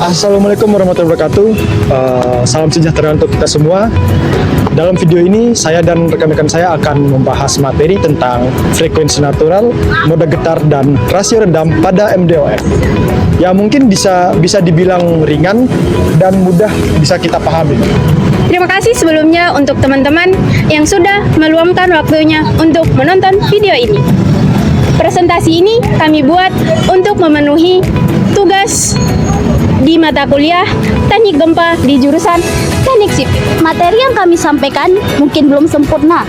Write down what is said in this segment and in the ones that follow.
Assalamualaikum warahmatullahi wabarakatuh. Salam sejahtera untuk kita semua. Dalam video ini, saya dan rekan-rekan saya akan membahas materi tentang frekuensi natural, mode getar, dan rasio redam pada MDOF. Ya mungkin bisa dibilang ringan dan mudah bisa kita pahami. Terima kasih sebelumnya untuk teman-teman yang sudah meluangkan waktunya untuk menonton video ini. Presentasi ini kami buat untuk memenuhi tugas di mata kuliah Teknik Gempa di jurusan Teknik Sipil. Materi yang kami sampaikan mungkin belum sempurna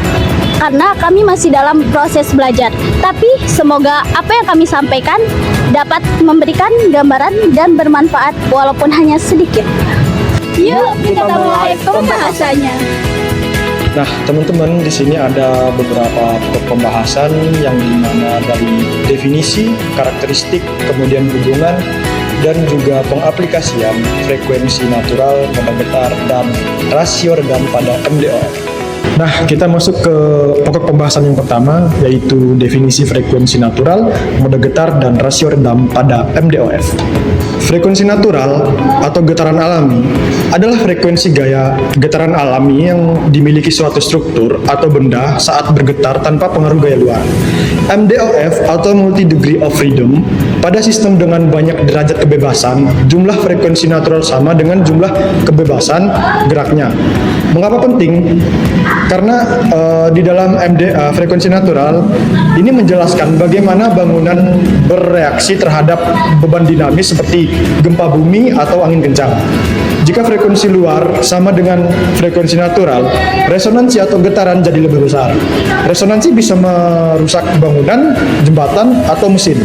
karena kami masih dalam proses belajar. Tapi semoga apa yang kami sampaikan dapat memberikan gambaran dan bermanfaat walaupun hanya sedikit. Yuk kita mulai pembahasannya. Nah, teman-teman, di sini ada beberapa topik pembahasan yang dimana dari definisi, karakteristik, kemudian hubungan, dan juga pengaplikasian frekuensi natural, mode getar, dan rasio redam pada MDOF. Nah, kita masuk ke pokok pembahasan yang pertama, yaitu definisi frekuensi natural, mode getar, dan rasio redam pada MDOF. Frekuensi natural atau getaran alami adalah frekuensi gaya getaran alami yang dimiliki suatu struktur atau benda saat bergetar tanpa pengaruh gaya luar. MDOF atau multi degree of freedom pada sistem dengan banyak derajat kebebasan, jumlah frekuensi natural sama dengan jumlah kebebasan geraknya. Mengapa penting? Karena di dalam frekuensi natural ini menjelaskan bagaimana bangunan bereaksi terhadap beban dinamis seperti gempa bumi atau angin kencang. Jika frekuensi luar sama dengan frekuensi natural, resonansi atau getaran jadi lebih besar. Resonansi bisa merusak bangunan, jembatan, atau mesin.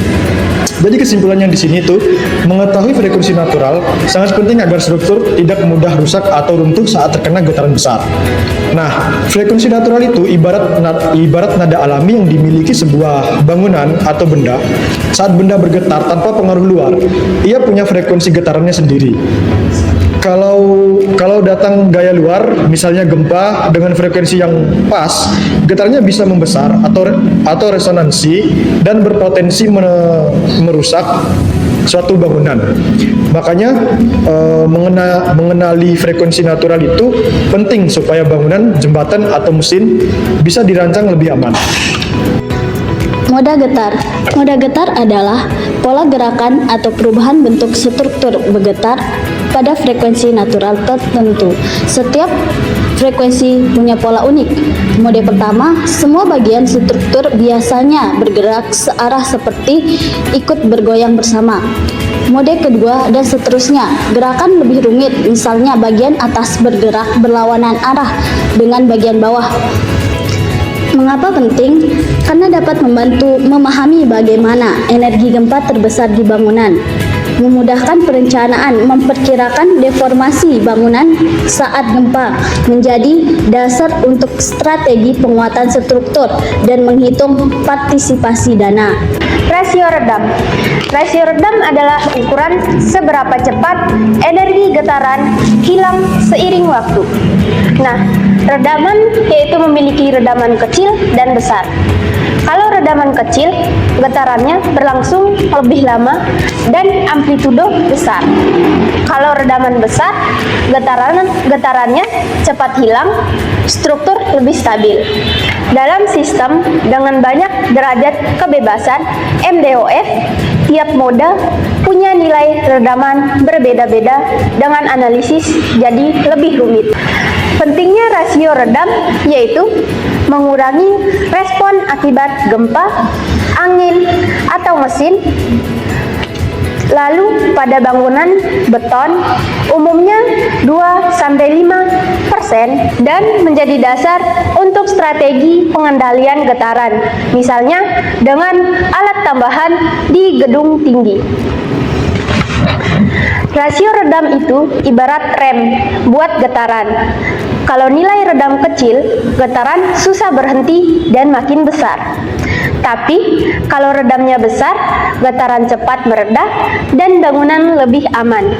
Jadi kesimpulannya di sini itu mengetahui frekuensi natural sangat penting agar struktur tidak mudah rusak atau runtuh saat terkena getaran besar. Nah, frekuensi natural itu ibarat nada alami yang dimiliki sebuah bangunan atau benda. Saat benda bergetar tanpa pengaruh luar, ia punya frekuensi getarannya sendiri. Kalau datang gaya luar, misalnya gempa dengan frekuensi yang pas, getarnya bisa membesar atau resonansi dan berpotensi merusak suatu bangunan. Makanya mengenali frekuensi natural itu penting supaya bangunan, jembatan, atau mesin bisa dirancang lebih aman. Mode getar. Mode getar adalah pola gerakan atau perubahan bentuk struktur bergetar pada frekuensi natural tertentu. Setiap frekuensi punya pola unik. Mode pertama, semua bagian struktur biasanya bergerak searah seperti ikut bergoyang bersama. Mode kedua dan seterusnya, gerakan lebih rumit, misalnya bagian atas bergerak berlawanan arah dengan bagian bawah. Mengapa penting? Karena dapat membantu memahami bagaimana energi gempa terbesar di bangunan, memudahkan perencanaan, memperkirakan deformasi bangunan saat gempa, menjadi dasar untuk strategi penguatan struktur, dan menghitung partisipasi dana. Rasio redam. Rasio redam adalah ukuran seberapa cepat energi getaran hilang seiring waktu. Nah, redaman yaitu memiliki redaman kecil dan besar. Kalau redaman kecil, getarannya berlangsung lebih lama dan amplitudo besar. Kalau redaman besar, getarannya cepat hilang, struktur lebih stabil. Dalam sistem dengan banyak derajat kebebasan MDOF, tiap mode punya nilai redaman berbeda-beda dengan analisis jadi lebih rumit. Pentingnya rasio redam yaitu mengurangi respon akibat gempa, angin, atau mesin. Lalu pada bangunan beton umumnya 2-5% dan menjadi dasar untuk strategi pengendalian getaran, misalnya dengan alat tambahan di gedung tinggi. Rasio redam itu ibarat rem buat getaran. Kalau nilai redam kecil, getaran susah berhenti dan makin besar. Tapi kalau redamnya besar, getaran cepat mereda dan bangunan lebih aman.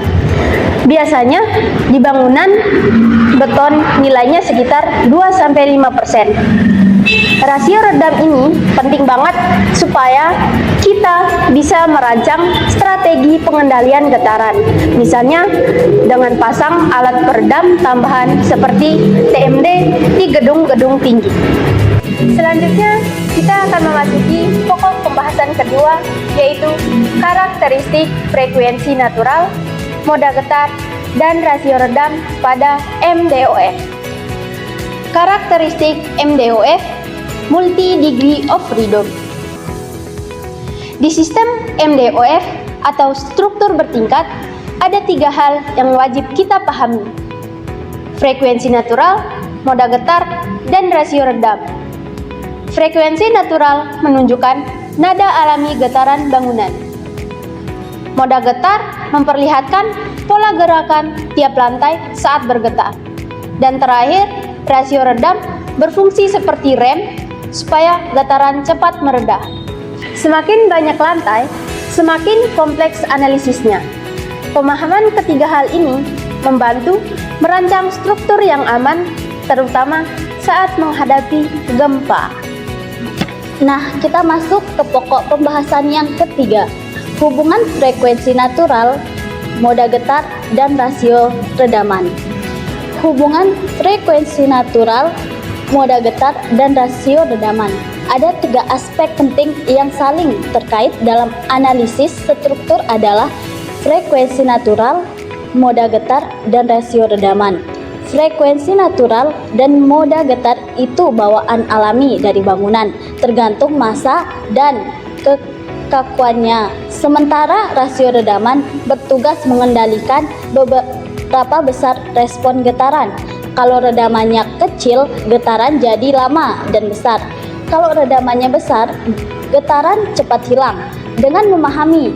Biasanya di bangunan beton nilainya sekitar 2-5%. Rasio redam ini penting banget supaya kita kita bisa merancang strategi pengendalian getaran, misalnya dengan pasang alat peredam tambahan seperti TMD di gedung-gedung tinggi. Selanjutnya, kita akan memasuki pokok pembahasan kedua, yaitu karakteristik frekuensi natural, moda getar, dan rasio redam pada MDOF. Karakteristik MDOF, multi degree of freedom. Di sistem MDOF atau struktur bertingkat, ada 3 hal yang wajib kita pahami: frekuensi natural, moda getar, dan rasio redam. Frekuensi natural menunjukkan nada alami getaran bangunan. Moda getar memperlihatkan pola gerakan tiap lantai saat bergetar. Dan terakhir, rasio redam berfungsi seperti rem supaya getaran cepat mereda. Semakin banyak lantai, semakin kompleks analisisnya. Pemahaman ketiga hal ini membantu merancang struktur yang aman, terutama saat menghadapi gempa. Nah, kita masuk ke pokok pembahasan yang ketiga, hubungan frekuensi natural, moda getar, dan rasio redaman. Hubungan frekuensi natural, moda getar, dan rasio redaman. Ada 3 aspek penting yang saling terkait dalam analisis struktur adalah frekuensi natural, moda getar, dan rasio redaman. Frekuensi natural dan moda getar itu bawaan alami dari bangunan, tergantung massa dan kekakuannya. Sementara rasio redaman bertugas mengendalikan beberapa besar respon getaran. Kalau redamannya kecil, getaran jadi lama dan besar. Kalau redamannya besar, getaran cepat hilang. Dengan memahami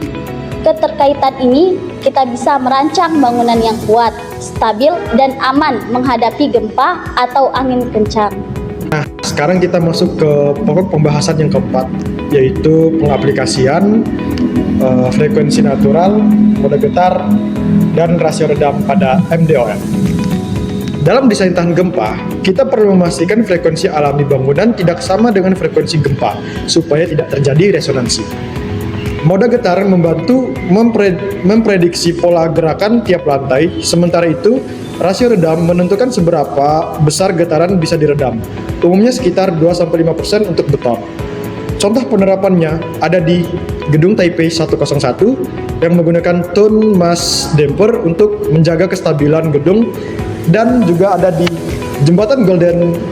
keterkaitan ini, kita bisa merancang bangunan yang kuat, stabil, dan aman menghadapi gempa atau angin kencang. Nah, sekarang kita masuk ke pokok pembahasan yang keempat, yaitu pengaplikasian frekuensi natural, moda getar, dan rasio redam pada MDOF. Dalam desain tahan gempa, kita perlu memastikan frekuensi alami bangunan tidak sama dengan frekuensi gempa, supaya tidak terjadi resonansi. Moda getar membantu memprediksi pola gerakan tiap lantai, sementara itu rasio redam menentukan seberapa besar getaran bisa diredam, umumnya sekitar 2-5% untuk beton. Contoh penerapannya ada di Gedung Taipei 101 yang menggunakan tone mass damper untuk menjaga kestabilan gedung, dan juga ada di jembatan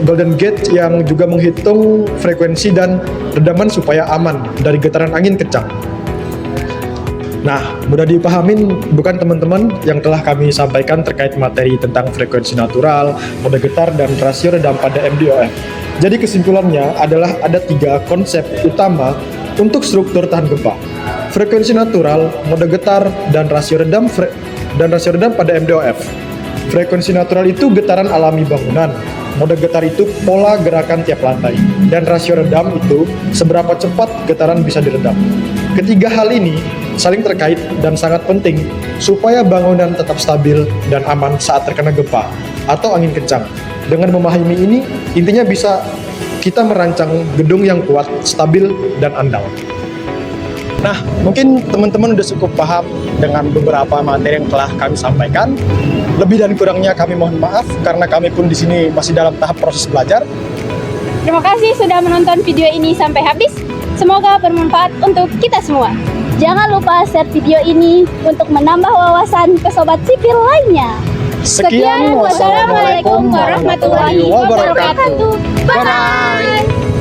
Golden Gate yang juga menghitung frekuensi dan redaman supaya aman dari getaran angin kencang. Nah, mudah dipahamin bukan teman-teman yang telah kami sampaikan terkait materi tentang frekuensi natural, moda getar, dan rasio redam pada MDOF. Jadi kesimpulannya adalah ada 3 konsep utama untuk struktur tahan gempa: frekuensi natural, moda getar, dan rasio redam pada MDOF. Frekuensi natural itu getaran alami bangunan, moda getar itu pola gerakan tiap lantai, dan rasio redam itu seberapa cepat getaran bisa diredam. Ketiga hal ini saling terkait dan sangat penting supaya bangunan tetap stabil dan aman saat terkena gempa atau angin kencang. Dengan memahami ini, intinya bisa kita merancang gedung yang kuat, stabil, dan andal. Nah, mungkin teman-teman udah cukup paham dengan beberapa materi yang telah kami sampaikan. Lebih dan kurangnya kami mohon maaf karena kami pun di sini masih dalam tahap proses belajar. Terima kasih sudah menonton video ini sampai habis. Semoga bermanfaat untuk kita semua. Jangan lupa share video ini untuk menambah wawasan ke sobat sipil lainnya. Sekian, wassalamualaikum warahmatullahi wabarakatuh. Bye.